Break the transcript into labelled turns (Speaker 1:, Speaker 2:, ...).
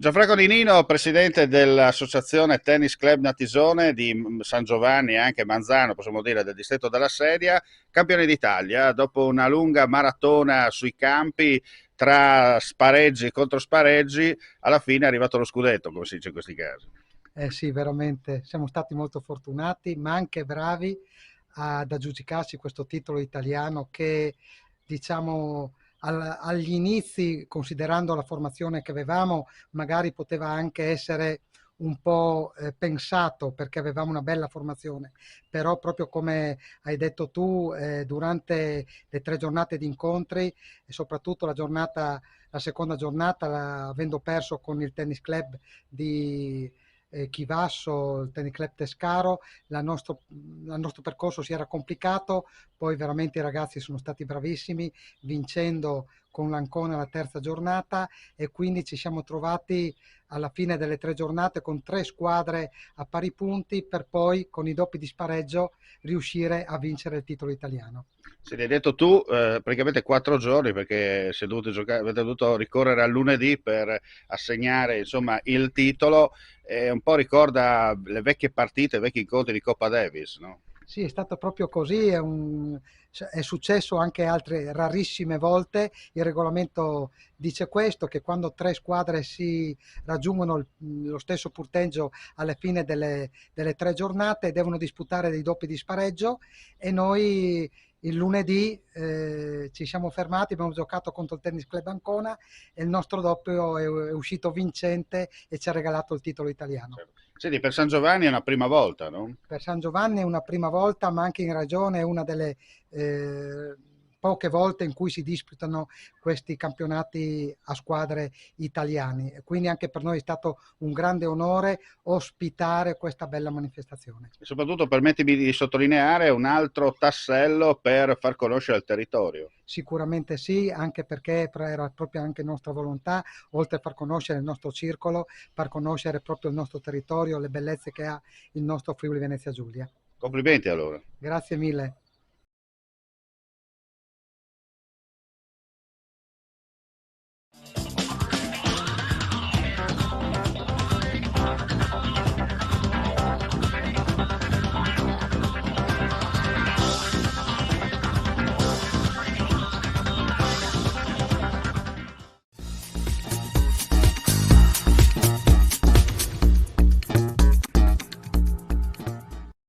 Speaker 1: Gianfranco Di Nino, presidente dell'Associazione Tennis Club Natisone di San Giovanni e anche Manzano, possiamo dire, del distretto della Sedia, campione d'Italia. Dopo una lunga maratona sui campi, tra spareggi e controspareggi, alla fine è arrivato lo scudetto, come si dice in questi casi.
Speaker 2: Eh sì, veramente siamo stati molto fortunati, ma anche bravi ad aggiudicarci questo titolo italiano che, diciamo, agli inizi, considerando la formazione che avevamo, magari poteva anche essere un po' pensato perché avevamo una bella formazione, però proprio come hai detto tu, durante le 3 giornate di incontri e soprattutto la seconda giornata, avendo perso con il tennis club di Chivasso, il Tennis Club Tescaro, il nostro percorso si era complicato, poi veramente i ragazzi sono stati bravissimi, vincendo con l'Ancona la terza giornata e quindi ci siamo trovati alla fine delle 3 giornate con 3 squadre a pari punti per poi con i doppi di spareggio riuscire a vincere il titolo italiano.
Speaker 1: Se l'hai detto tu, praticamente 4 giorni perché si è dovuto giocare, avete dovuto ricorrere al lunedì per assegnare insomma, il titolo, e un po' ricorda le vecchie partite, i vecchi incontri di Coppa Davis, no?
Speaker 2: Sì, è stato proprio così, è successo anche altre rarissime volte. Il regolamento dice questo, che quando 3 squadre si raggiungono lo stesso punteggio alla fine delle 3 giornate devono disputare dei doppi di spareggio e noi il lunedì ci siamo fermati, abbiamo giocato contro il Tennis Club Ancona e il nostro doppio è uscito vincente e ci ha regalato il titolo italiano.
Speaker 1: Senti, per San Giovanni è una prima volta, no?
Speaker 2: Per San Giovanni è una prima volta, ma anche in ragione è una delle eh, poche volte in cui si disputano questi campionati a squadre italiani. E quindi anche per noi è stato un grande onore ospitare questa bella manifestazione.
Speaker 1: E soprattutto permettimi di sottolineare un altro tassello per far conoscere il territorio.
Speaker 2: Sicuramente sì, anche perché era proprio anche nostra volontà, oltre a far conoscere il nostro circolo, far conoscere proprio il nostro territorio, le bellezze che ha il nostro Friuli Venezia Giulia.
Speaker 1: Complimenti allora.
Speaker 2: Grazie mille.